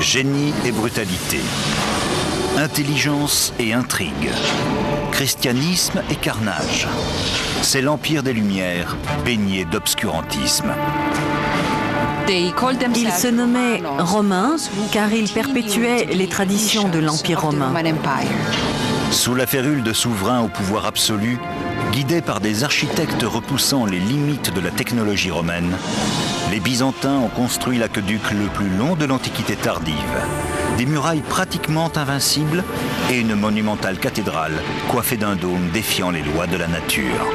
Génie et brutalité, intelligence et intrigue, christianisme et carnage. C'est l'Empire des Lumières, baigné d'obscurantisme. Ils se nommaient Romains car ils perpétuaient les traditions de l'Empire romain. Sous la férule de souverains au pouvoir absolu, guidés par des architectes repoussant les limites de la technologie romaine, les Byzantins ont construit l'aqueduc le plus long de l'Antiquité tardive, des murailles pratiquement invincibles et une monumentale cathédrale coiffée d'un dôme défiant les lois de la nature.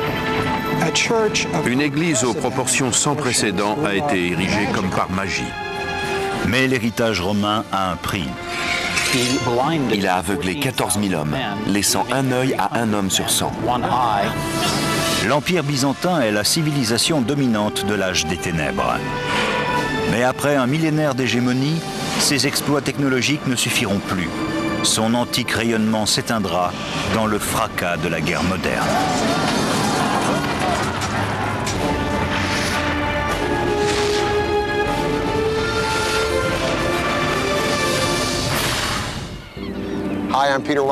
Une église aux proportions sans précédent a été érigée comme par magie. Mais l'héritage romain a un prix. Il a aveuglé 14 000 hommes, laissant un œil à un homme sur 100. L'Empire byzantin est la civilisation dominante de l'âge des ténèbres. Mais après un millénaire d'hégémonie, ses exploits technologiques ne suffiront plus. Son antique rayonnement s'éteindra dans le fracas de la guerre moderne.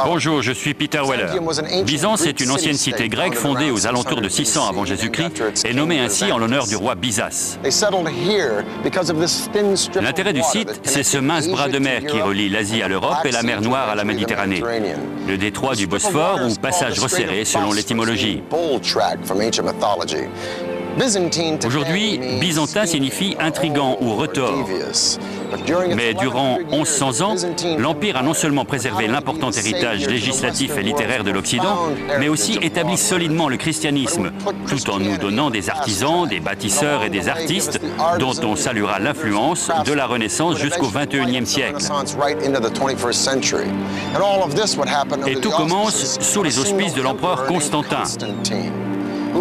Bonjour, je suis Peter Weller. Byzance est une ancienne cité grecque fondée aux alentours de 600 avant Jésus-Christ et nommée ainsi en l'honneur du roi Byzas. L'intérêt du site, c'est ce mince bras de mer qui relie l'Asie à l'Europe et la mer Noire à la Méditerranée. Le détroit du Bosphore ou passage resserré selon l'étymologie. Aujourd'hui, byzantin signifie intrigant ou retors. Mais durant 1100 ans, l'Empire a non seulement préservé l'important héritage législatif et littéraire de l'Occident, mais aussi établi solidement le christianisme, tout en nous donnant des artisans, des bâtisseurs et des artistes dont on saluera l'influence de la Renaissance jusqu'au XXIe siècle. Et tout commence sous les auspices de l'empereur Constantin,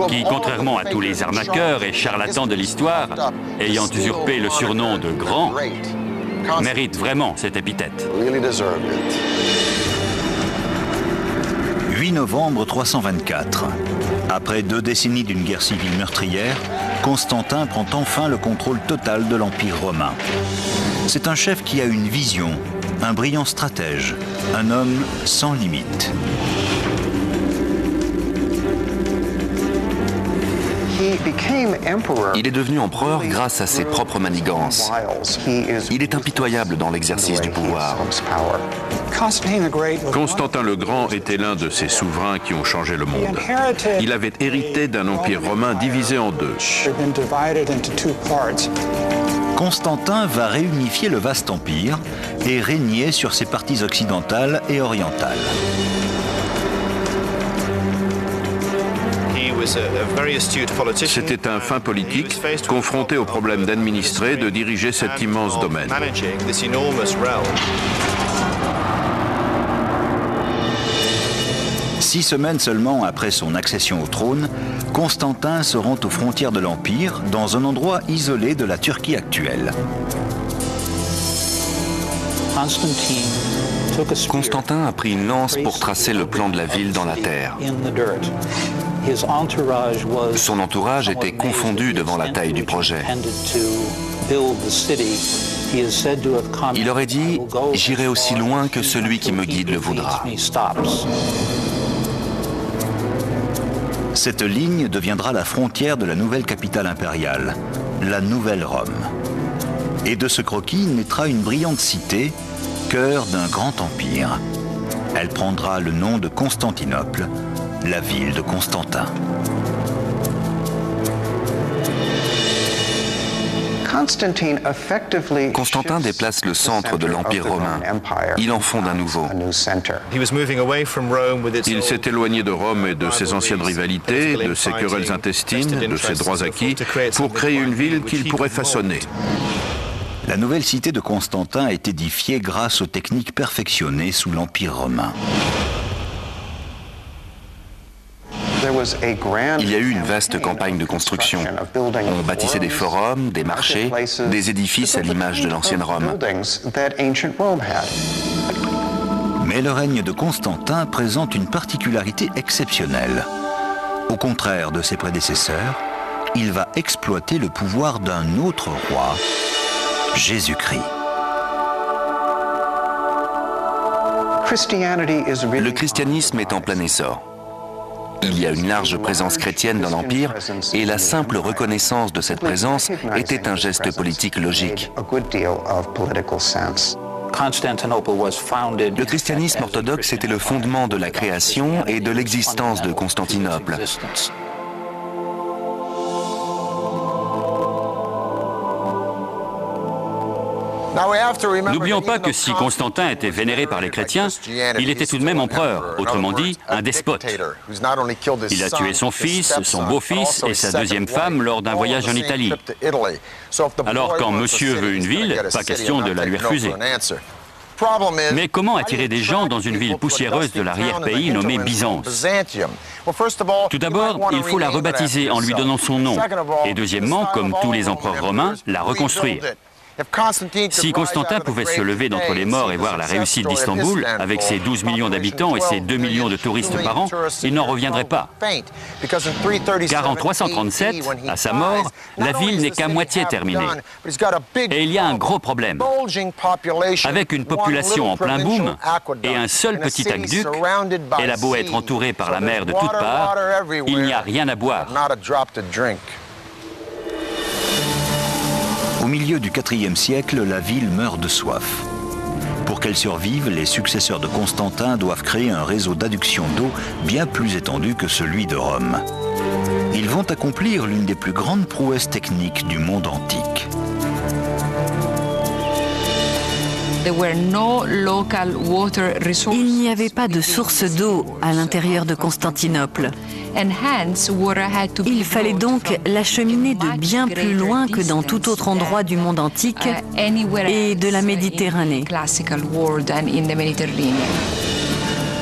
qui, contrairement à tous les arnaqueurs et charlatans de l'histoire, ayant usurpé le surnom de Grand, mérite vraiment cette épithète. 8 novembre 324. Après 2 décennies d'une guerre civile meurtrière, Constantin prend enfin le contrôle total de l'Empire romain. C'est un chef qui a une vision, un brillant stratège, un homme sans limite. Il est devenu empereur grâce à ses propres manigances. Il est impitoyable dans l'exercice du pouvoir. Constantin le Grand était l'un de ces souverains qui ont changé le monde. Il avait hérité d'un empire romain divisé en deux. Constantin va réunifier le vaste empire et régner sur ses parties occidentales et orientales. C'était un fin politique, confronté au problème d'administrer, de diriger cet immense domaine. 6 semaines seulement après son accession au trône, Constantin se rend aux frontières de l'Empire, dans un endroit isolé de la Turquie actuelle. Constantin a pris une lance pour tracer le plan de la ville dans la terre. Son entourage était confondu devant la taille du projet. Il aurait dit « J'irai aussi loin que celui qui me guide le voudra ». Cette ligne deviendra la frontière de la nouvelle capitale impériale, la Nouvelle Rome. Et de ce croquis naîtra une brillante cité, cœur d'un grand empire. Elle prendra le nom de Constantinople, la ville de Constantin. Constantin déplace le centre de l'Empire romain. Il en fonde un nouveau. Il s'est éloigné de Rome et de ses anciennes rivalités, de ses querelles intestines, de ses droits acquis, pour créer une ville qu'il pourrait façonner. La nouvelle cité de Constantin est édifiée grâce aux techniques perfectionnées sous l'Empire romain. Il y a eu une vaste campagne de construction. On bâtissait des forums, des marchés, des édifices à l'image de l'ancienne Rome. Mais le règne de Constantin présente une particularité exceptionnelle. Au contraire de ses prédécesseurs, il va exploiter le pouvoir d'un autre roi, Jésus-Christ. Le christianisme est en plein essor. Il y a une large présence chrétienne dans l'Empire et la simple reconnaissance de cette présence était un geste politique logique. Le christianisme orthodoxe était le fondement de la création et de l'existence de Constantinople. N'oublions pas que si Constantin était vénéré par les chrétiens, il était tout de même empereur, autrement dit, un despote. Il a tué son fils, son beau-fils et sa deuxième femme lors d'un voyage en Italie. Alors quand monsieur veut une ville, pas question de la lui refuser. Mais comment attirer des gens dans une ville poussiéreuse de l'arrière-pays nommée Byzance? Tout d'abord, il faut la rebaptiser en lui donnant son nom. Et deuxièmement, comme tous les empereurs romains, la reconstruire. Si Constantin pouvait se lever d'entre les morts et voir la réussite d'Istanbul, avec ses 12 millions d'habitants et ses 2 millions de touristes par an, il n'en reviendrait pas. Car en 337, à sa mort, la ville n'est qu'à moitié terminée. Et il y a un gros problème. Avec une population en plein boom et un seul petit aqueduc, elle a beau être entourée par la mer de toutes parts, il n'y a rien à boire. Au milieu du IVe siècle, la ville meurt de soif. Pour qu'elle survive, les successeurs de Constantin doivent créer un réseau d'adduction d'eau bien plus étendu que celui de Rome. Ils vont accomplir l'une des plus grandes prouesses techniques du monde antique. Il n'y avait pas de source d'eau à l'intérieur de Constantinople. Il fallait donc l'acheminer de bien plus loin que dans tout autre endroit du monde antique et de la Méditerranée.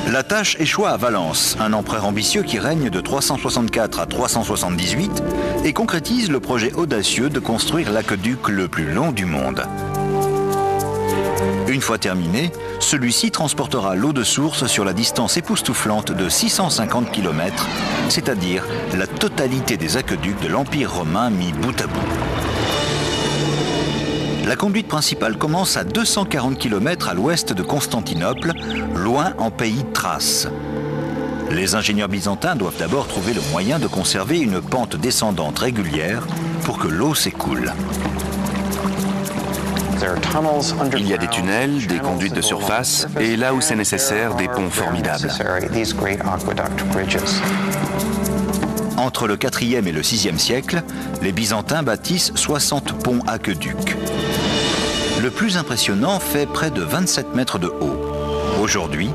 La tâche échoua à Valence, un empereur ambitieux qui règne de 364 à 378 et concrétise le projet audacieux de construire l'aqueduc le plus long du monde. Une fois terminé, celui-ci transportera l'eau de source sur la distance époustouflante de 650 km, c'est-à-dire la totalité des aqueducs de l'Empire romain mis bout à bout. La conduite principale commence à 240 km à l'ouest de Constantinople, loin en pays Thrace. Les ingénieurs byzantins doivent d'abord trouver le moyen de conserver une pente descendante régulière pour que l'eau s'écoule. Il y a des tunnels, des conduites de surface et là où c'est nécessaire, des ponts formidables. Entre le IVe et le VIe siècle, les Byzantins bâtissent 60 ponts aqueducs. Le plus impressionnant fait près de 27 mètres de haut. Aujourd'hui,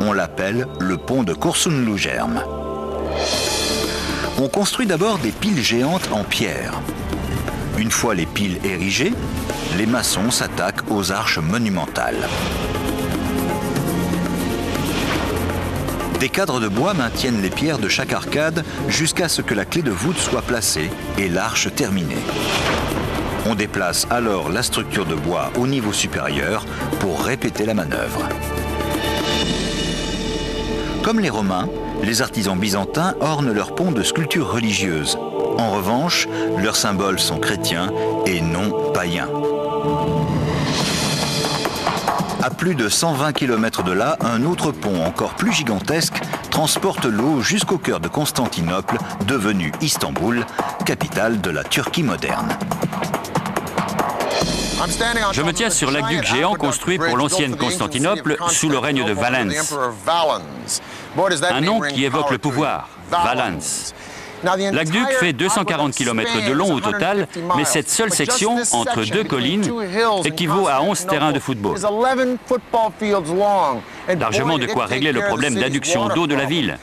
on l'appelle le pont de Coursunlugerm. On construit d'abord des piles géantes en pierre. Une fois les piles érigées, les maçons s'attaquent aux arches monumentales. Des cadres de bois maintiennent les pierres de chaque arcade jusqu'à ce que la clé de voûte soit placée et l'arche terminée. On déplace alors la structure de bois au niveau supérieur pour répéter la manœuvre. Comme les Romains, les artisans byzantins ornent leurs ponts de sculptures religieuses. En revanche, leurs symboles sont chrétiens et non païens. À plus de 120 km de là, un autre pont encore plus gigantesque transporte l'eau jusqu'au cœur de Constantinople, devenue Istanbul, capitale de la Turquie moderne. Je me tiens sur l'aqueduc géant construit pour l'ancienne Constantinople sous le règne de Valens. Un nom qui évoque le pouvoir, Valens. L'aqueduc fait 240 km de long au total, mais cette seule section, entre deux collines, équivaut à 11 terrains de football. Largement de quoi régler le problème d'adduction d'eau de la ville.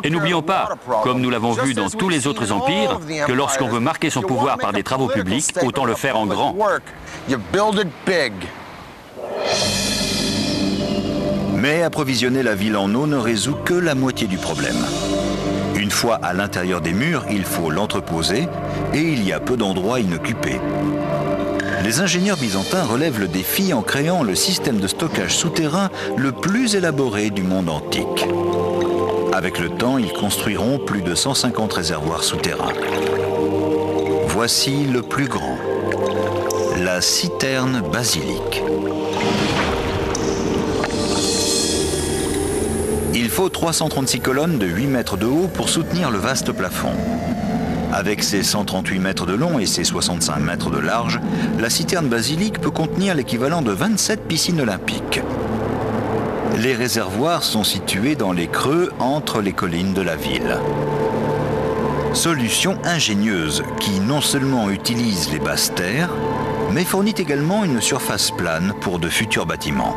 Et n'oublions pas, comme nous l'avons vu dans tous les autres empires, que lorsqu'on veut marquer son pouvoir par des travaux publics, autant le faire en grand. Mais approvisionner la ville en eau ne résout que la moitié du problème. Une fois à l'intérieur des murs, il faut l'entreposer et il y a peu d'endroits inoccupés. Les ingénieurs byzantins relèvent le défi en créant le système de stockage souterrain le plus élaboré du monde antique. Avec le temps, ils construiront plus de 150 réservoirs souterrains. Voici le plus grand, la citerne basilique. Il faut 336 colonnes de 8 mètres de haut pour soutenir le vaste plafond. Avec ses 138 mètres de long et ses 65 mètres de large, la citerne basilique peut contenir l'équivalent de 27 piscines olympiques. Les réservoirs sont situés dans les creux entre les collines de la ville. Solution ingénieuse qui non seulement utilise les basses terres, mais fournit également une surface plane pour de futurs bâtiments.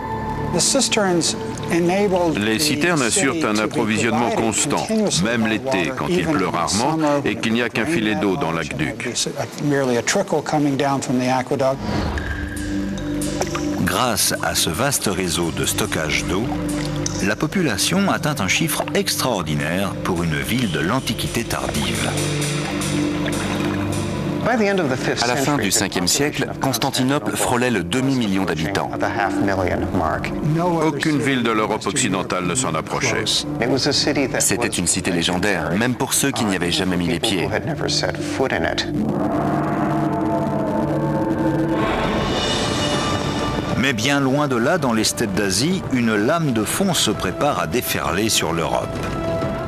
Les citernes assurent un approvisionnement constant, même l'été quand il pleut rarement et qu'il n'y a qu'un filet d'eau dans l'aqueduc. Grâce à ce vaste réseau de stockage d'eau, la population atteint un chiffre extraordinaire pour une ville de l'Antiquité tardive. À la fin du 5e siècle, Constantinople frôlait le demi-million d'habitants. Aucune ville de l'Europe occidentale ne s'en approchait. C'était une cité légendaire, même pour ceux qui n'y avaient jamais mis les pieds. Mais bien loin de là, dans les steppes d'Asie, une lame de fond se prépare à déferler sur l'Europe.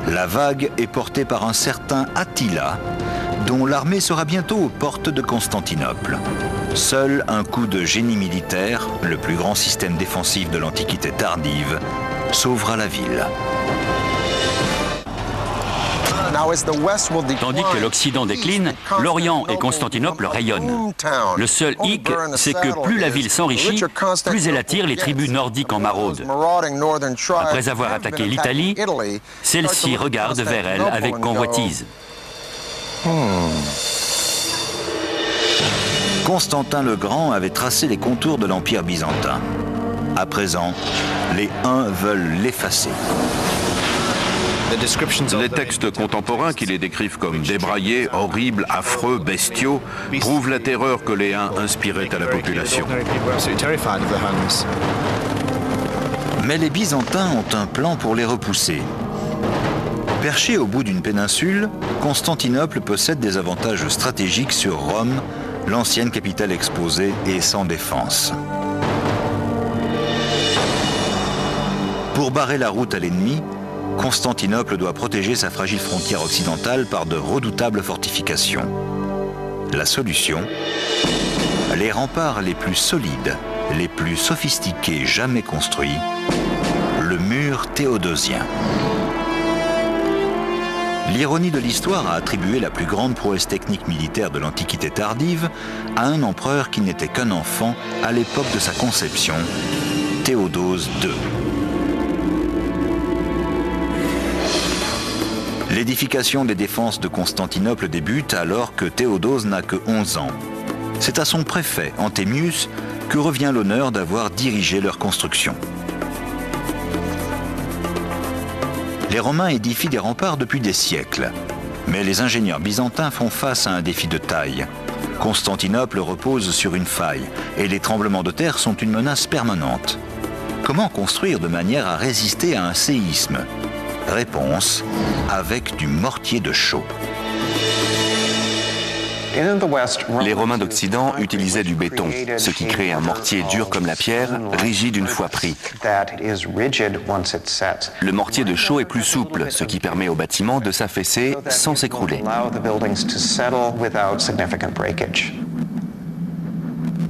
La vague est portée par un certain Attila, dont l'armée sera bientôt aux portes de Constantinople. Seul un coup de génie militaire, le plus grand système défensif de l'Antiquité tardive, sauvera la ville. Tandis que l'Occident décline, l'Orient et Constantinople rayonnent. Le seul hic, c'est que plus la ville s'enrichit, plus elle attire les tribus nordiques en maraude. Après avoir attaqué l'Italie, celle-ci regarde vers elle avec convoitise. Constantin le Grand avait tracé les contours de l'Empire byzantin. À présent, les Huns veulent l'effacer. Les textes contemporains qui les décrivent comme débraillés, horribles, affreux, bestiaux, prouvent la terreur que les Huns inspiraient à la population. Mais les Byzantins ont un plan pour les repousser. Perché au bout d'une péninsule, Constantinople possède des avantages stratégiques sur Rome, l'ancienne capitale exposée et sans défense. Pour barrer la route à l'ennemi, Constantinople doit protéger sa fragile frontière occidentale par de redoutables fortifications. La solution ? Les remparts les plus solides, les plus sophistiqués jamais construits, le mur théodosien. L'ironie de l'histoire a attribué la plus grande prouesse technique militaire de l'Antiquité tardive à un empereur qui n'était qu'un enfant à l'époque de sa conception, Théodose II. L'édification des défenses de Constantinople débute alors que Théodose n'a que 11 ans. C'est à son préfet, Antémius, que revient l'honneur d'avoir dirigé leur construction. Les Romains édifient des remparts depuis des siècles, mais les ingénieurs byzantins font face à un défi de taille. Constantinople repose sur une faille et les tremblements de terre sont une menace permanente. Comment construire de manière à résister à un séisme ? Réponse, avec du mortier de chaux. Les Romains d'Occident utilisaient du béton, ce qui crée un mortier dur comme la pierre, rigide une fois pris. Le mortier de chaux est plus souple, ce qui permet au bâtiment de s'affaisser sans s'écrouler.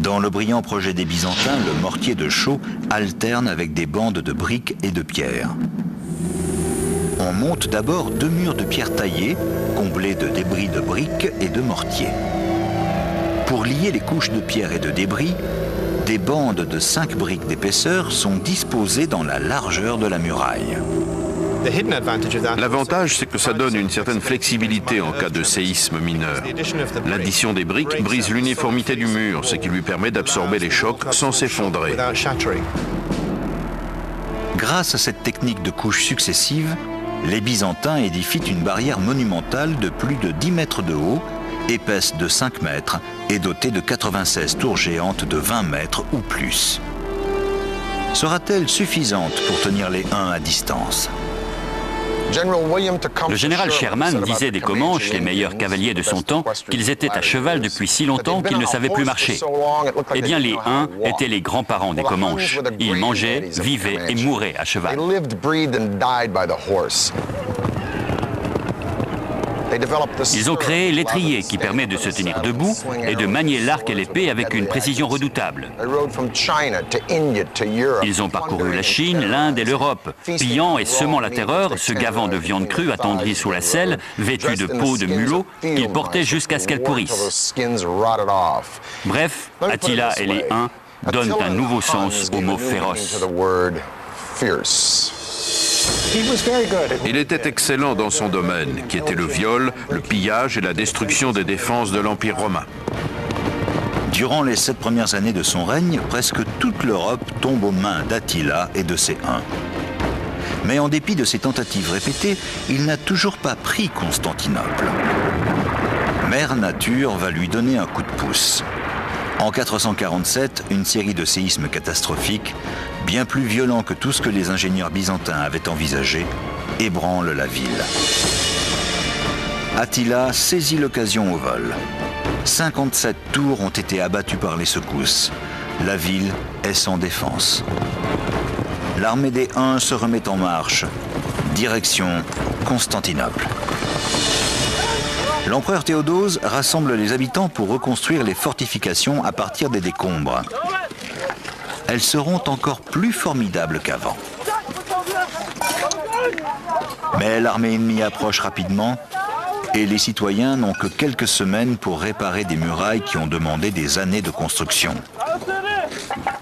Dans le brillant projet des Byzantins, le mortier de chaux alterne avec des bandes de briques et de pierres. On monte d'abord 2 murs de pierre taillée, comblés de débris de briques et de mortier. Pour lier les couches de pierre et de débris, des bandes de 5 briques d'épaisseur sont disposées dans la largeur de la muraille. L'avantage, c'est que ça donne une certaine flexibilité en cas de séisme mineur. L'addition des briques brise l'uniformité du mur, ce qui lui permet d'absorber les chocs sans s'effondrer. Grâce à cette technique de couches successives, les Byzantins édifient une barrière monumentale de plus de 10 mètres de haut, épaisse de 5 mètres et dotée de 96 tours géantes de 20 mètres ou plus. Sera-t-elle suffisante pour tenir les Huns à distance ? Le général Sherman disait des Comanches, les meilleurs cavaliers de son temps, qu'ils étaient à cheval depuis si longtemps qu'ils ne savaient plus marcher. Eh bien, les Huns étaient les grands-parents des Comanches. Ils mangeaient, vivaient et mouraient à cheval. Ils ont créé l'étrier qui permet de se tenir debout et de manier l'arc et l'épée avec une précision redoutable. Ils ont parcouru la Chine, l'Inde et l'Europe, pillant et semant la terreur, se gavant de viande crue attendrie sous la selle, vêtue de peau de mulot, qu'ils portaient jusqu'à ce qu'elle pourrisse. Bref, Attila et les Huns donnent un nouveau sens au mot féroce. Il était excellent dans son domaine, qui était le viol, le pillage et la destruction des défenses de l'Empire romain. Durant les 7 premières années de son règne, presque toute l'Europe tombe aux mains d'Attila et de ses Huns. Mais en dépit de ses tentatives répétées, il n'a toujours pas pris Constantinople. Mère Nature va lui donner un coup de pouce. En 447, une série de séismes catastrophiques, bien plus violents que tout ce que les ingénieurs byzantins avaient envisagé, ébranle la ville. Attila saisit l'occasion au vol. 57 tours ont été abattues par les secousses. La ville est sans défense. L'armée des Huns se remet en marche. Direction Constantinople. L'empereur Théodose rassemble les habitants pour reconstruire les fortifications à partir des décombres. Elles seront encore plus formidables qu'avant. Mais l'armée ennemie approche rapidement et les citoyens n'ont que quelques semaines pour réparer des murailles qui ont demandé des années de construction.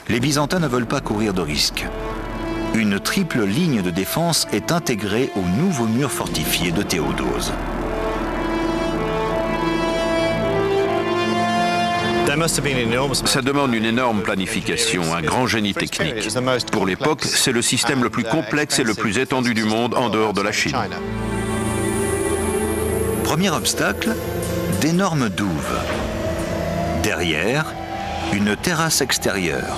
Les Byzantins ne veulent pas courir de risques. Une triple ligne de défense est intégrée au nouveau mur fortifié de Théodose. Ça demande une énorme planification, un grand génie technique. Pour l'époque, c'est le système le plus complexe et le plus étendu du monde en dehors de la Chine. Premier obstacle, d'énormes douves. Derrière, une terrasse extérieure.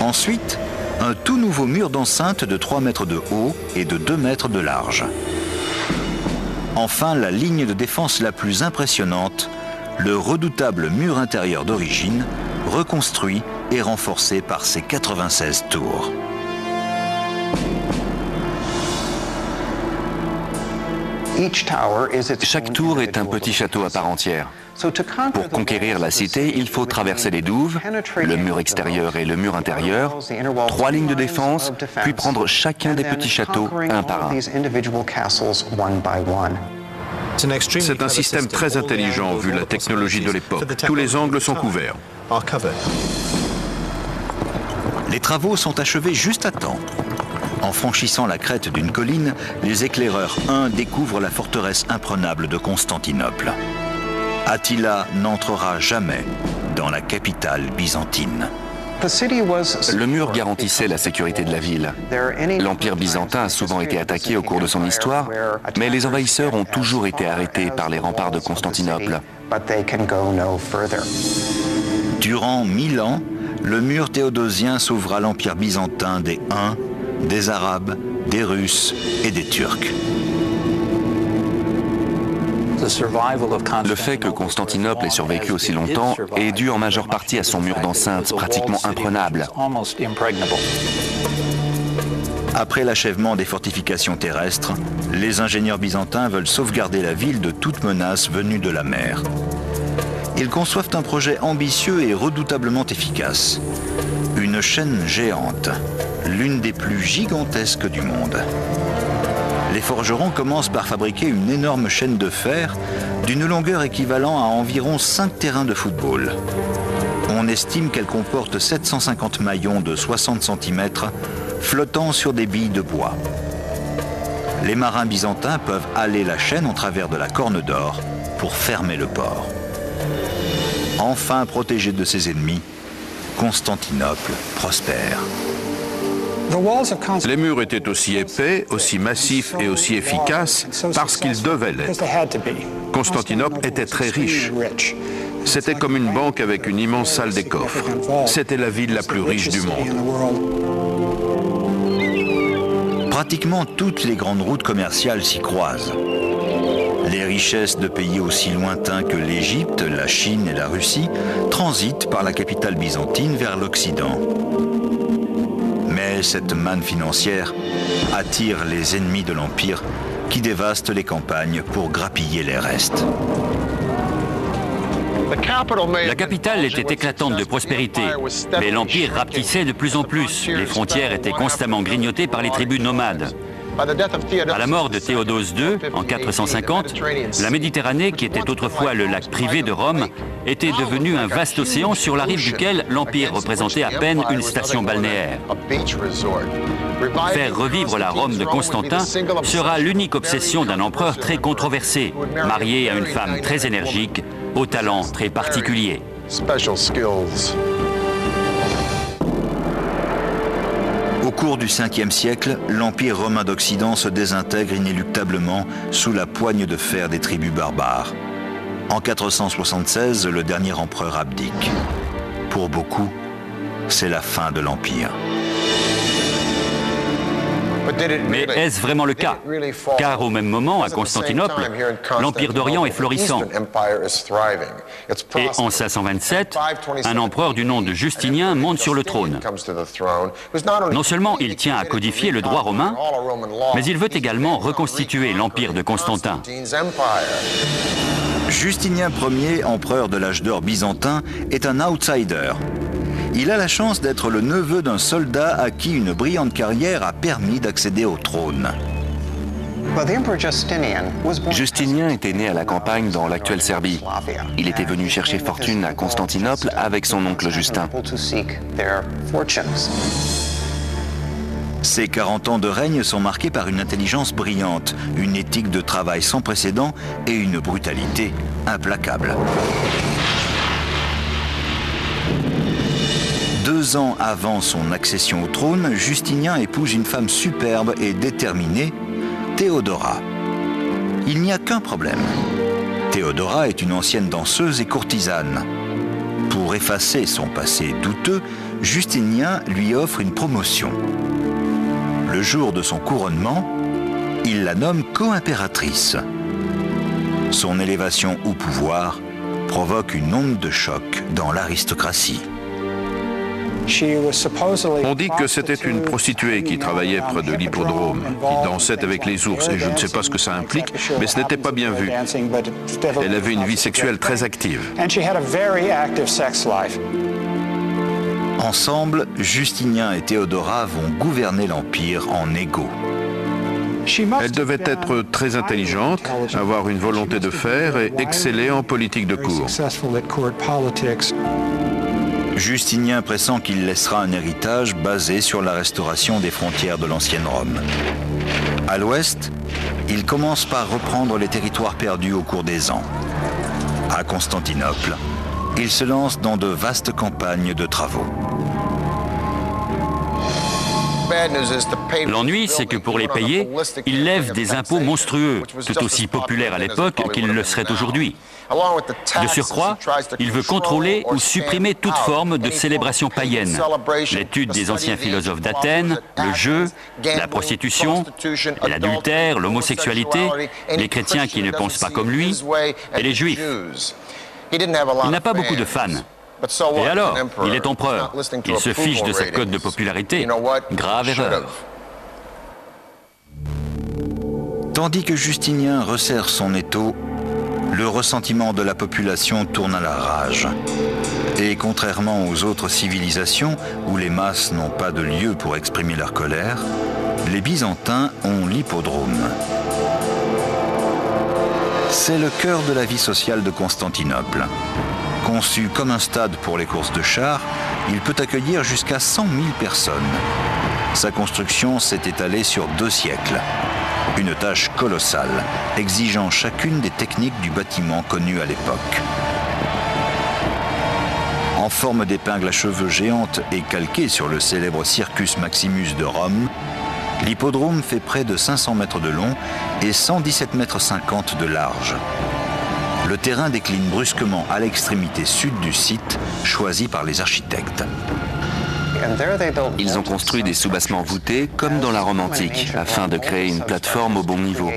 Ensuite, un tout nouveau mur d'enceinte de 3 mètres de haut et de 2 mètres de large. Enfin, la ligne de défense la plus impressionnante, le redoutable mur intérieur d'origine, reconstruit et renforcé par ses 96 tours. Chaque tour est un petit château à part entière. Pour conquérir la cité, il faut traverser les douves, le mur extérieur et le mur intérieur, 3 lignes de défense, puis prendre chacun des petits châteaux un par un. C'est un système très intelligent vu la technologie de l'époque. Tous les angles sont couverts. Les travaux sont achevés juste à temps. En franchissant la crête d'une colline, les éclaireurs Huns découvrent la forteresse imprenable de Constantinople. Attila n'entrera jamais dans la capitale byzantine. Le mur garantissait la sécurité de la ville. L'Empire byzantin a souvent été attaqué au cours de son histoire, mais les envahisseurs ont toujours été arrêtés par les remparts de Constantinople. Durant 1000 ans, le mur théodosien s'ouvre à l'Empire byzantin des Huns, des Arabes, des Russes et des Turcs. Le fait que Constantinople ait survécu aussi longtemps est dû en majeure partie à son mur d'enceinte, pratiquement imprenable. Après l'achèvement des fortifications terrestres, les ingénieurs byzantins veulent sauvegarder la ville de toute menace venue de la mer. Ils conçoivent un projet ambitieux et redoutablement efficace. Une chaîne géante, l'une des plus gigantesques du monde. Les forgerons commencent par fabriquer une énorme chaîne de fer d'une longueur équivalent à environ 5 terrains de football. On estime qu'elle comporte 750 maillons de 60 cm flottant sur des billes de bois. Les marins byzantins peuvent haler la chaîne en travers de la Corne d'Or pour fermer le port. Enfin protégée de ses ennemis, Constantinople prospère. Les murs étaient aussi épais, aussi massifs et aussi efficaces parce qu'ils devaient l'être. Constantinople était très riche. C'était comme une banque avec une immense salle des coffres. C'était la ville la plus riche du monde. Pratiquement toutes les grandes routes commerciales s'y croisent. Les richesses de pays aussi lointains que l'Égypte, la Chine et la Russie transitent par la capitale byzantine vers l'Occident. Mais cette manne financière attire les ennemis de l'Empire qui dévastent les campagnes pour grappiller les restes. La capitale était éclatante de prospérité, mais l'Empire rapetissait de plus en plus. Les frontières étaient constamment grignotées par les tribus nomades. À la mort de Théodose II, en 450, la Méditerranée, qui était autrefois le lac privé de Rome, était devenue un vaste océan sur la rive duquel l'Empire représentait à peine une station balnéaire. Faire revivre la Rome de Constantin sera l'unique obsession d'un empereur très controversé, marié à une femme très énergique, au talent très particulier. Au cours du 5e siècle, l'Empire romain d'Occident se désintègre inéluctablement sous la poigne de fer des tribus barbares. En 476, le dernier empereur abdique. Pour beaucoup, c'est la fin de l'Empire. Mais est-ce vraiment le cas? Car au même moment, à Constantinople, l'Empire d'Orient est florissant. Et en 527, un empereur du nom de Justinien monte sur le trône. Non seulement il tient à codifier le droit romain, mais il veut également reconstituer l'Empire de Constantin. Justinien Ier, empereur de l'âge d'or byzantin, est un outsider. Il a la chance d'être le neveu d'un soldat à qui une brillante carrière a permis d'accéder au trône. Justinien était né à la campagne dans l'actuelle Serbie. Il était venu chercher fortune à Constantinople avec son oncle Justin. Ses 40 ans de règne sont marqués par une intelligence brillante, une éthique de travail sans précédent et une brutalité implacable. 2 ans avant son accession au trône, Justinien épouse une femme superbe et déterminée, Théodora. Il n'y a qu'un problème. Théodora est une ancienne danseuse et courtisane. Pour effacer son passé douteux, Justinien lui offre une promotion. Le jour de son couronnement, il la nomme co-impératrice. Son élévation au pouvoir provoque une onde de choc dans l'aristocratie. On dit que c'était une prostituée qui travaillait près de l'hippodrome, qui dansait avec les ours, et je ne sais pas ce que ça implique, mais ce n'était pas bien vu. Elle avait une vie sexuelle très active. Ensemble, Justinien et Théodora vont gouverner l'Empire en égaux. Elle devait être très intelligente, avoir une volonté de faire et exceller en politique de cour. Justinien pressent qu'il laissera un héritage basé sur la restauration des frontières de l'ancienne Rome. À l'ouest, il commence par reprendre les territoires perdus au cours des ans. À Constantinople, il se lance dans de vastes campagnes de travaux. L'ennui, c'est que pour les payer, il lève des impôts monstrueux, tout aussi populaires à l'époque qu'ils le seraient aujourd'hui. De surcroît, il veut contrôler ou supprimer toute forme de célébration païenne. L'étude des anciens philosophes d'Athènes, le jeu, la prostitution, l'adultère, l'homosexualité, les chrétiens qui ne pensent pas comme lui, et les juifs. Il n'a pas beaucoup de fans. Et alors, il est empereur. Il se fiche de sa cote de popularité. Grave erreur. Tandis que Justinien resserre son étau, le ressentiment de la population tourne à la rage. Et contrairement aux autres civilisations, où les masses n'ont pas de lieu pour exprimer leur colère, les Byzantins ont l'hippodrome. C'est le cœur de la vie sociale de Constantinople. Conçu comme un stade pour les courses de chars, il peut accueillir jusqu'à 100 000 personnes. Sa construction s'est étalée sur 2 siècles. Une tâche colossale, exigeant chacune des techniques du bâtiment connues à l'époque. En forme d'épingle à cheveux géante et calquée sur le célèbre Circus Maximus de Rome, l'hippodrome fait près de 500 mètres de long et 117,50 mètres de large. Le terrain décline brusquement à l'extrémité sud du site, choisi par les architectes. Ils ont construit des soubassements voûtés comme dans la Rome antique, afin de créer une plateforme au bon niveau.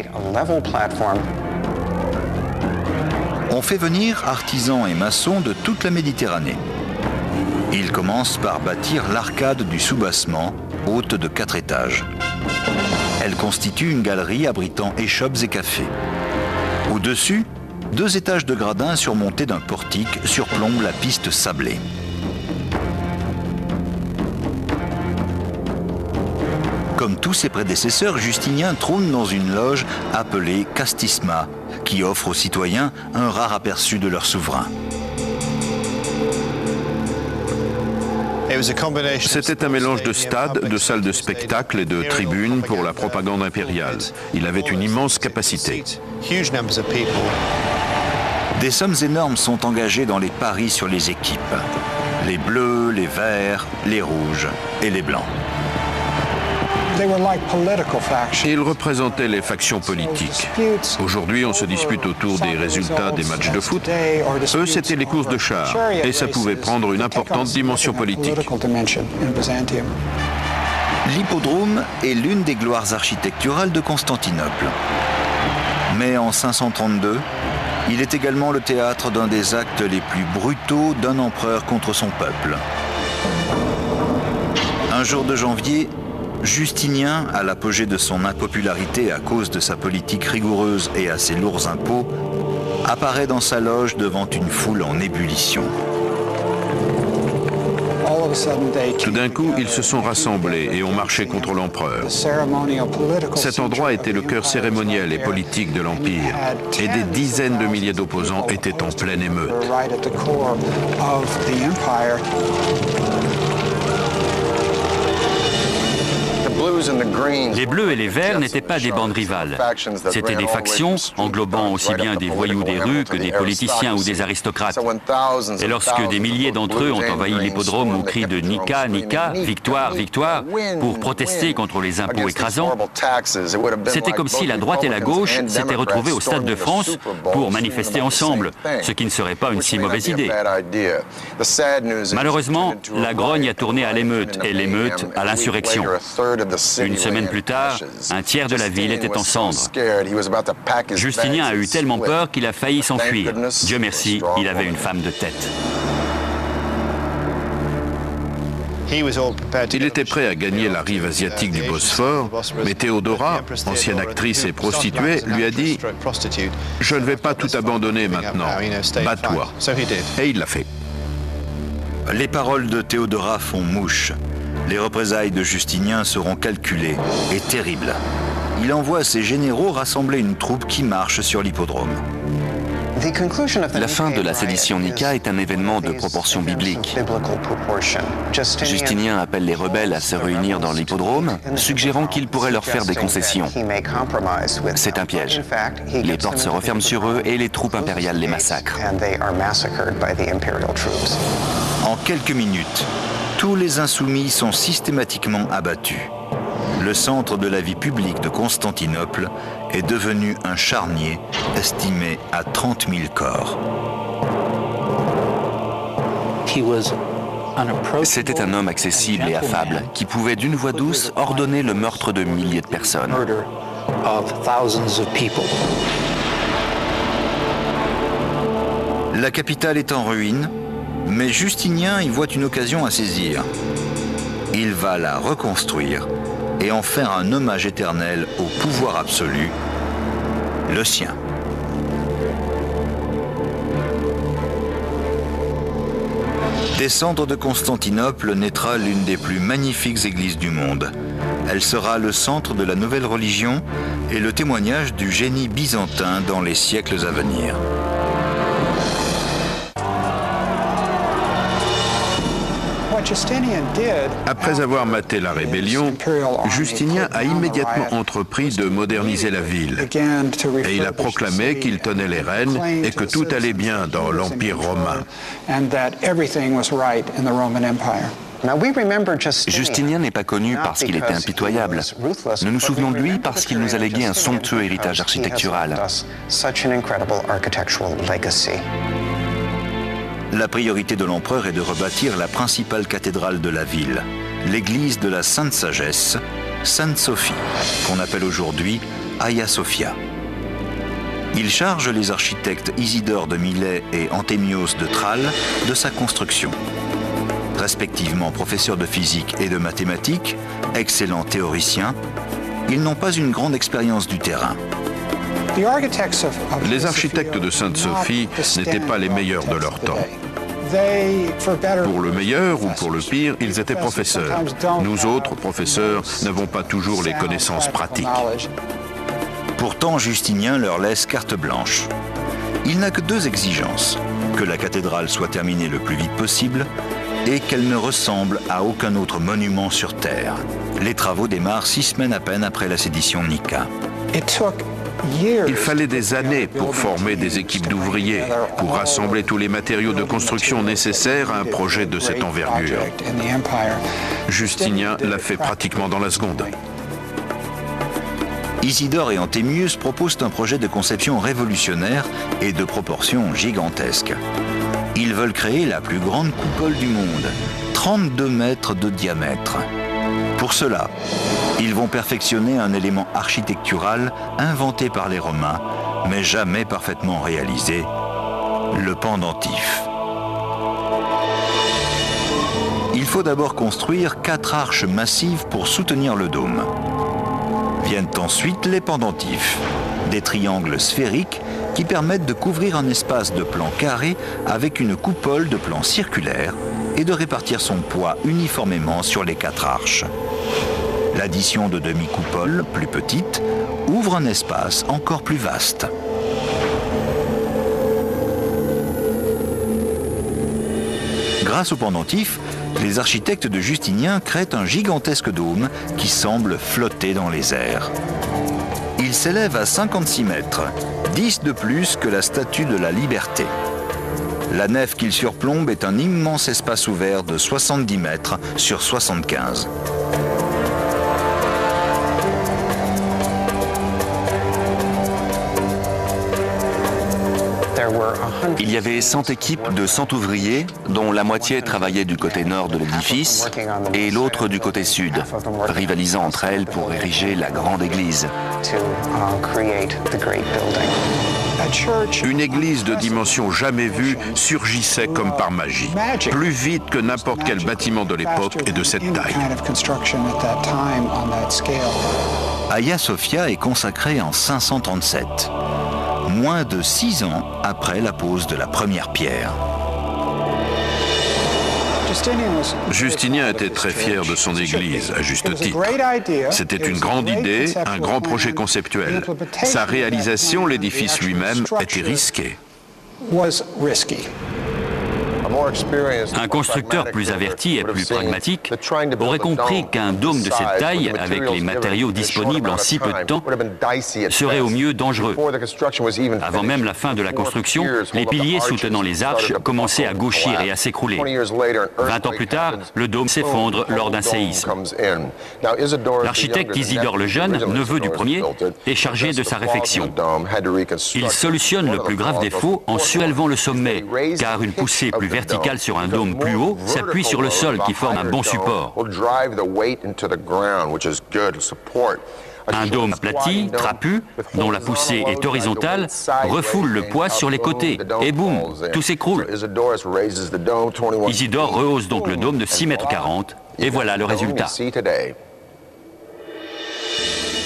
On fait venir artisans et maçons de toute la Méditerranée. Ils commencent par bâtir l'arcade du soubassement, haute de 4 étages. Elle constitue une galerie abritant échoppes et cafés. Au-dessus, 2 étages de gradins surmontés d'un portique surplombent la piste sablée. Comme tous ses prédécesseurs, Justinien trône dans une loge appelée Castisma, qui offre aux citoyens un rare aperçu de leur souverain. C'était un mélange de stades, de salles de spectacle et de tribunes pour la propagande impériale. Il avait une immense capacité. Des sommes énormes sont engagées dans les paris sur les équipes. Les bleus, les verts, les rouges et les blancs. Ils représentaient les factions politiques. Aujourd'hui, on se dispute autour des résultats des matchs de foot. Eux, c'étaient les courses de chars, et ça pouvait prendre une importante dimension politique. L'hippodrome est l'une des gloires architecturales de Constantinople. Mais en 532, il est également le théâtre d'un des actes les plus brutaux d'un empereur contre son peuple. Un jour de janvier, Justinien, à l'apogée de son impopularité à cause de sa politique rigoureuse et à ses lourds impôts, apparaît dans sa loge devant une foule en ébullition. Tout d'un coup, ils se sont rassemblés et ont marché contre l'empereur. Cet endroit était le cœur cérémoniel et politique de l'Empire, et des dizaines de milliers d'opposants étaient en pleine émeute. Les bleus et les verts n'étaient pas des bandes rivales. C'étaient des factions englobant aussi bien des voyous des rues que des politiciens ou des aristocrates. Et lorsque des milliers d'entre eux ont envahi l'hippodrome au cri de « Nika, Nika, victoire, victoire » pour protester contre les impôts écrasants, c'était comme si la droite et la gauche s'étaient retrouvées au Stade de France pour manifester ensemble, ce qui ne serait pas une si mauvaise idée. Malheureusement, la grogne a tourné à l'émeute et l'émeute à l'insurrection. Une semaine plus tard, un tiers de la ville était en cendres. Justinien a eu tellement peur qu'il a failli s'enfuir. Dieu merci, il avait une femme de tête. Il était prêt à gagner la rive asiatique du Bosphore, mais Théodora, ancienne actrice et prostituée, lui a dit « Je ne vais pas tout abandonner maintenant, bats-toi ». Et il l'a fait. Les paroles de Théodora font mouche. Les représailles de Justinien seront calculées et terribles. Il envoie ses généraux rassembler une troupe qui marche sur l'hippodrome. La fin de la sédition Nika est un événement de proportion biblique. Justinien appelle les rebelles à se réunir dans l'hippodrome, suggérant qu'il pourrait leur faire des concessions. C'est un piège. Les portes se referment sur eux et les troupes impériales les massacrent. En quelques minutes, tous les insoumis sont systématiquement abattus. Le centre de la vie publique de Constantinople est devenu un charnier estimé à 30 000 corps. C'était un homme accessible et affable qui pouvait d'une voix douce ordonner le meurtre de milliers de personnes. La capitale est en ruine, mais Justinien y voit une occasion à saisir. Il va la reconstruire et en faire un hommage éternel au pouvoir absolu, le sien. Des cendres de Constantinople naîtra l'une des plus magnifiques églises du monde. Elle sera le centre de la nouvelle religion et le témoignage du génie byzantin dans les siècles à venir. Après avoir maté la rébellion, Justinien a immédiatement entrepris de moderniser la ville. Et il a proclamé qu'il tenait les rênes et que tout allait bien dans l'Empire romain. Justinien n'est pas connu parce qu'il était impitoyable. Nous nous souvenons de lui parce qu'il nous a légué un somptueux héritage architectural. La priorité de l'empereur est de rebâtir la principale cathédrale de la ville. l'église de la Sainte Sagesse, Sainte Sophie, qu'on appelle aujourd'hui Hagia Sophia. Il charge les architectes Isidore de Milet et Antémios de Tralles de sa construction. Respectivement professeurs de physique et de mathématiques, excellents théoriciens, ils n'ont pas une grande expérience du terrain. Les architectes de Sainte-Sophie n'étaient pas les meilleurs de leur temps. Pour le meilleur ou pour le pire, ils étaient professeurs. Nous autres, professeurs, n'avons pas toujours les connaissances pratiques. Pourtant, Justinien leur laisse carte blanche. Il n'a que deux exigences, que la cathédrale soit terminée le plus vite possible et qu'elle ne ressemble à aucun autre monument sur Terre. Les travaux démarrent 6 semaines à peine après la sédition de Nika. Il fallait des années pour former des équipes d'ouvriers, pour rassembler tous les matériaux de construction nécessaires à un projet de cette envergure. Justinien l'a fait pratiquement dans la seconde. Isidore et Antémius proposent un projet de conception révolutionnaire et de proportions gigantesques. Ils veulent créer la plus grande coupole du monde, 32 mètres de diamètre. Pour cela, ils vont perfectionner un élément architectural inventé par les Romains, mais jamais parfaitement réalisé, le pendentif. Il faut d'abord construire 4 arches massives pour soutenir le dôme. Viennent ensuite les pendentifs, des triangles sphériques qui permettent de couvrir un espace de plan carré avec une coupole de plan circulaire et de répartir son poids uniformément sur les 4 arches. L'addition de demi-coupoles plus petites ouvre un espace encore plus vaste. Grâce au pendentif, les architectes de Justinien créent un gigantesque dôme qui semble flotter dans les airs. Il s'élève à 56 mètres, 10 de plus que la Statue de la Liberté. La nef qu'il surplombe est un immense espace ouvert de 70 mètres sur 75. Il y avait 100 équipes de 100 ouvriers, dont la moitié travaillait du côté nord de l'édifice et l'autre du côté sud, rivalisant entre elles pour ériger la grande église. Une église de dimension jamais vue surgissait comme par magie, plus vite que n'importe quel bâtiment de l'époque et de cette taille. Hagia Sophia est consacrée en 537. Moins de 6 ans après la pose de la première pierre. Justinien était très fier de son église, à juste titre. C'était une grande idée, un grand projet conceptuel. Sa réalisation, l'édifice lui-même, était risqué. Un constructeur plus averti et plus pragmatique aurait compris qu'un dôme de cette taille, avec les matériaux disponibles en si peu de temps, serait au mieux dangereux. Avant même la fin de la construction, les piliers soutenant les arches commençaient à gauchir et à s'écrouler. 20 ans plus tard, le dôme s'effondre lors d'un séisme. L'architecte Isidore le Jeune, neveu du premier, est chargé de sa réfection. Il solutionne le plus grave défaut en surélevant le sommet, car une poussée plus verticale sur un dôme plus haut s'appuie sur le sol qui forme un bon support. Un dôme aplati, trapu, dont la poussée est horizontale, refoule le poids sur les côtés et boum, tout s'écroule. Isidore rehausse donc le dôme de 6,40 mètres et voilà le résultat.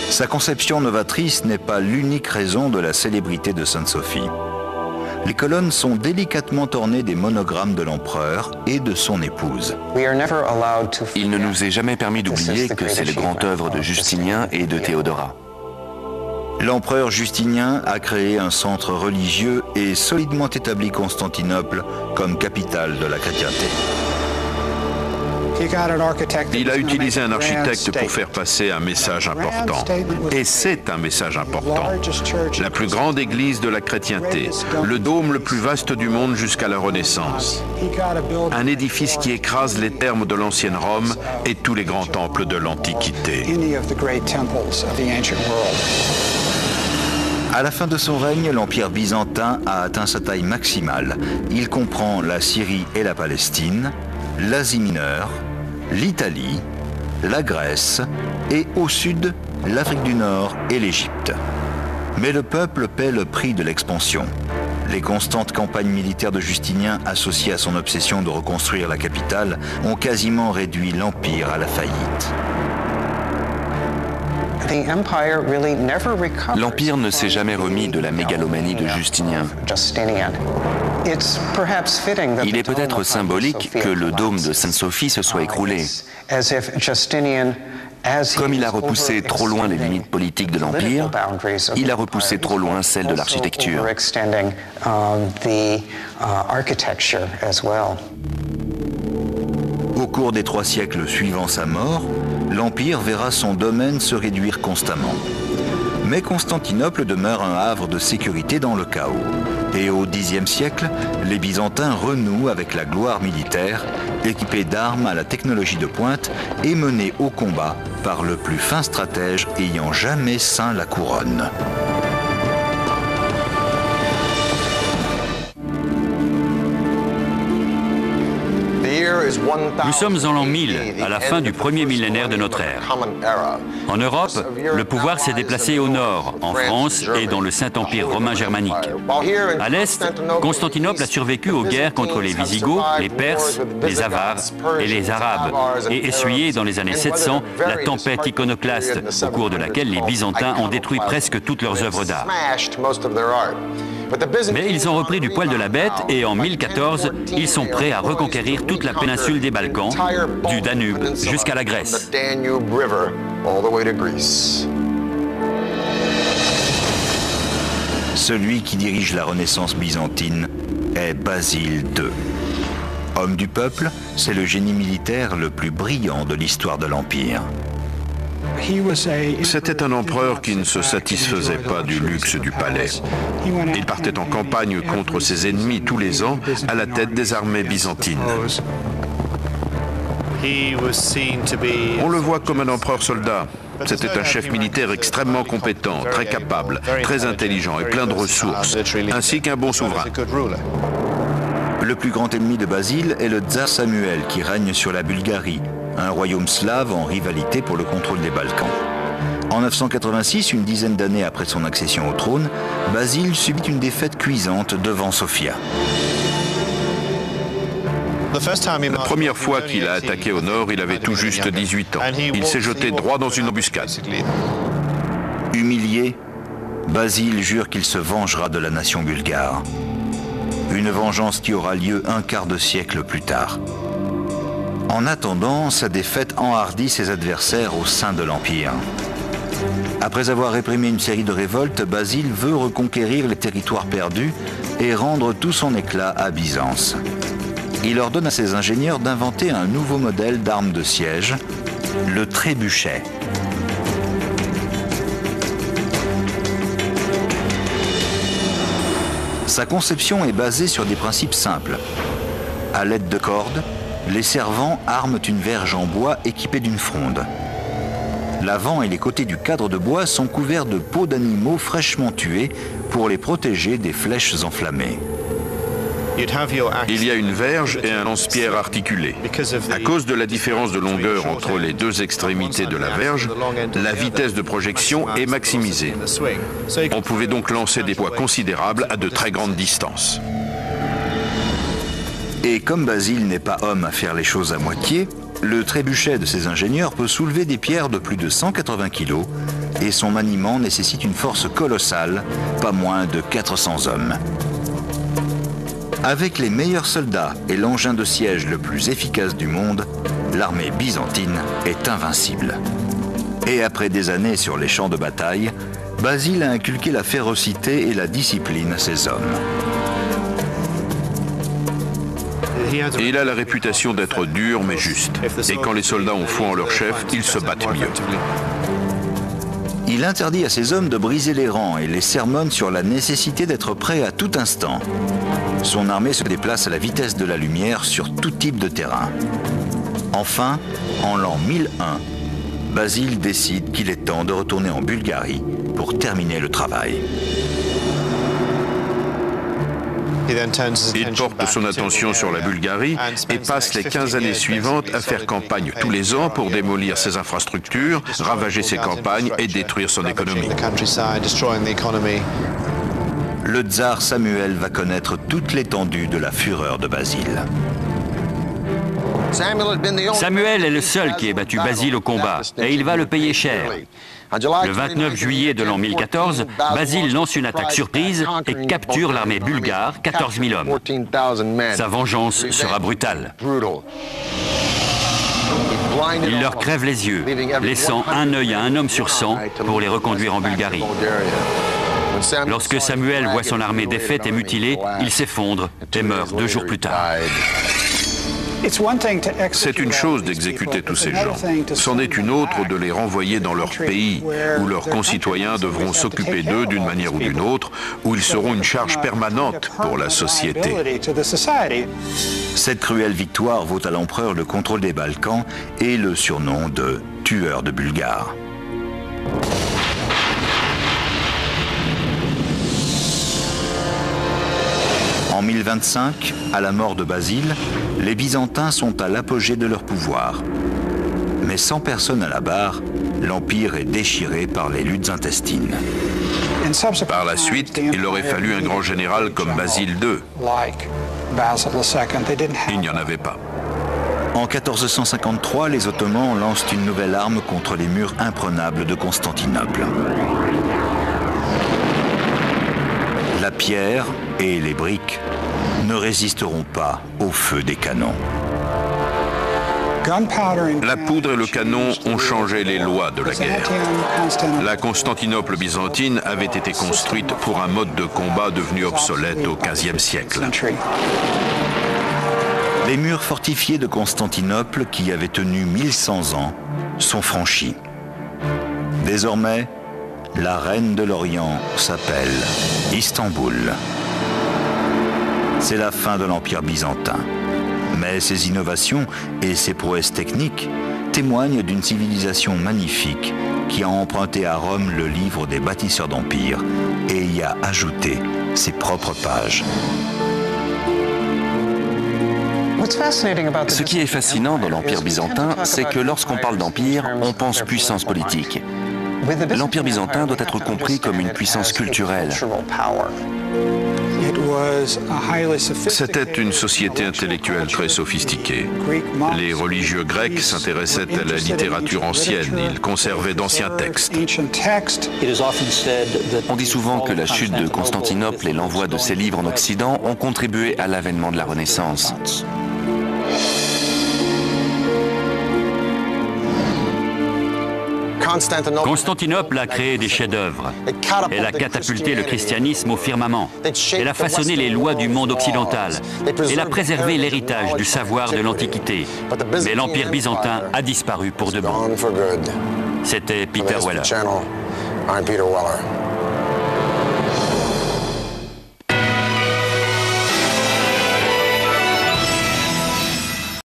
Sa conception novatrice n'est pas l'unique raison de la célébrité de Sainte-Sophie. Les colonnes sont délicatement ornées des monogrammes de l'empereur et de son épouse. Il ne nous est jamais permis d'oublier que c'est le grand œuvre de Justinien et de Théodora. L'empereur Justinien a créé un centre religieux et solidement établi Constantinople comme capitale de la chrétienté. Il a utilisé un architecte pour faire passer un message important. Et c'est un message important. La plus grande église de la chrétienté, le dôme le plus vaste du monde jusqu'à la Renaissance. Un édifice qui écrase les thermes de l'ancienne Rome et tous les grands temples de l'Antiquité. À la fin de son règne, l'Empire byzantin a atteint sa taille maximale. Il comprend la Syrie et la Palestine, l'Asie mineure, l'Italie la Grèce et au sud, l'Afrique du Nord et l'Égypte. Mais le peuple paie le prix de l'expansion. Les constantes campagnes militaires de Justinien, associées à son obsession de reconstruire la capitale, ont quasiment réduit l'Empire à la faillite. L'Empire ne s'est jamais remis de la mégalomanie de Justinien. Il est peut-être symbolique que le dôme de Sainte-Sophie se soit écroulé. Comme il a repoussé trop loin les limites politiques de l'Empire, il a repoussé trop loin celles de l'architecture. Au cours des 3 siècles suivant sa mort, l'Empire verra son domaine se réduire constamment. Mais Constantinople demeure un havre de sécurité dans le chaos. Et au Xe siècle, les Byzantins renouent avec la gloire militaire, équipés d'armes à la technologie de pointe et menés au combat par le plus fin stratège ayant jamais ceint la couronne. Nous sommes en l'an 1000, à la fin du premier millénaire de notre ère. En Europe, le pouvoir s'est déplacé au nord, en France et dans le Saint-Empire romain germanique. À l'est, Constantinople a survécu aux guerres contre les Visigoths, les Perses, les Avars et les Arabes, et essuyé dans les années 700 la tempête iconoclaste, au cours de laquelle les Byzantins ont détruit presque toutes leurs œuvres d'art. Mais ils ont repris du poil de la bête et en 1014, ils sont prêts à reconquérir toute la péninsule des Balkans, du Danube jusqu'à la Grèce. Celui qui dirige la Renaissance byzantine est Basile II. Homme du peuple, c'est le génie militaire le plus brillant de l'histoire de l'Empire. C'était un empereur qui ne se satisfaisait pas du luxe du palais. Il partait en campagne contre ses ennemis tous les ans à la tête des armées byzantines. On le voit comme un empereur-soldat. C'était un chef militaire extrêmement compétent, très capable, très intelligent et plein de ressources, ainsi qu'un bon souverain. Le plus grand ennemi de Basile est le tsar Samuel qui règne sur la Bulgarie, un royaume slave en rivalité pour le contrôle des Balkans. En 986, une dizaine d'années après son accession au trône, Basile subit une défaite cuisante devant Sofia. La première fois qu'il a attaqué au nord, il avait tout juste 18 ans. Il s'est jeté droit dans une embuscade. Humilié, Basile jure qu'il se vengera de la nation bulgare. Une vengeance qui aura lieu un quart de siècle plus tard. En attendant, sa défaite enhardit ses adversaires au sein de l'Empire. Après avoir réprimé une série de révoltes, Basile veut reconquérir les territoires perdus et rendre tout son éclat à Byzance. Il ordonne à ses ingénieurs d'inventer un nouveau modèle d'arme de siège, le trébuchet. Sa conception est basée sur des principes simples. À l'aide de cordes, les servants arment une verge en bois équipée d'une fronde. L'avant et les côtés du cadre de bois sont couverts de peaux d'animaux fraîchement tués pour les protéger des flèches enflammées. Il y a une verge et un lance-pierre articulé. À cause de la différence de longueur entre les deux extrémités de la verge, la vitesse de projection est maximisée. On pouvait donc lancer des poids considérables à de très grandes distances. Et comme Basile n'est pas homme à faire les choses à moitié, le trébuchet de ses ingénieurs peut soulever des pierres de plus de 180 kg et son maniement nécessite une force colossale, pas moins de 400 hommes. Avec les meilleurs soldats et l'engin de siège le plus efficace du monde, l'armée byzantine est invincible. Et après des années sur les champs de bataille, Basile a inculqué la férocité et la discipline à ses hommes. Il a la réputation d'être dur mais juste. Et quand les soldats ont foi en leur chef, ils se battent mieux. Il interdit à ses hommes de briser les rangs et les sermonne sur la nécessité d'être prêt à tout instant. Son armée se déplace à la vitesse de la lumière sur tout type de terrain. Enfin, en l'an 1001, Basile décide qu'il est temps de retourner en Bulgarie pour terminer le travail. Il porte son attention sur la Bulgarie et passe les 15 années suivantes à faire campagne tous les ans pour démolir ses infrastructures, ravager ses campagnes et détruire son économie. Le tsar Samuel va connaître toute l'étendue de la fureur de Basile. Samuel est le seul qui ait battu Basile au combat, et il va le payer cher. Le 29 juillet de l'an 1014, Basile lance une attaque surprise et capture l'armée bulgare, 14 000 hommes. Sa vengeance sera brutale. Il leur crève les yeux, laissant un œil à un homme sur 100 pour les reconduire en Bulgarie. Lorsque Samuel voit son armée défaite et mutilée, il s'effondre et meurt 2 jours plus tard. C'est une chose d'exécuter tous ces gens. C'en est une autre de les renvoyer dans leur pays, où leurs concitoyens devront s'occuper d'eux d'une manière ou d'une autre, où ils seront une charge permanente pour la société. Cette cruelle victoire vaut à l'empereur le contrôle des Balkans et le surnom de « tueur de Bulgares ». En 1025, à la mort de Basile, les Byzantins sont à l'apogée de leur pouvoir. Mais sans personne à la barre, l'Empire est déchiré par les luttes intestines. Par la suite, il aurait fallu un grand général comme Basile II. Il n'y en avait pas. En 1453, les Ottomans lancent une nouvelle arme contre les murs imprenables de Constantinople. La pierre et les briques ne résisteront pas au feu des canons. La poudre et le canon ont changé les lois de la guerre. La Constantinople byzantine avait été construite pour un mode de combat devenu obsolète au XVe siècle. Les murs fortifiés de Constantinople, qui avaient tenu 1100 ans, sont franchis. Désormais, la reine de l'Orient s'appelle Istanbul. C'est la fin de l'Empire byzantin. Mais ces innovations et ces prouesses techniques témoignent d'une civilisation magnifique qui a emprunté à Rome le livre des bâtisseurs d'empire et y a ajouté ses propres pages. Ce qui est fascinant dans l'Empire byzantin, c'est que lorsqu'on parle d'empire, on pense puissance politique. L'Empire byzantin doit être compris comme une puissance culturelle. C'était une société intellectuelle très sophistiquée. Les religieux grecs s'intéressaient à la littérature ancienne. Ils conservaient d'anciens textes. On dit souvent que la chute de Constantinople et l'envoi de ses livres en Occident ont contribué à l'avènement de la Renaissance. Constantinople a créé des chefs-d'œuvre. Elle a catapulté le christianisme au firmament. Elle a façonné les lois du monde occidental. Elle a préservé l'héritage du savoir de l'Antiquité. Mais l'Empire byzantin a disparu pour de bon. C'était Peter Weller.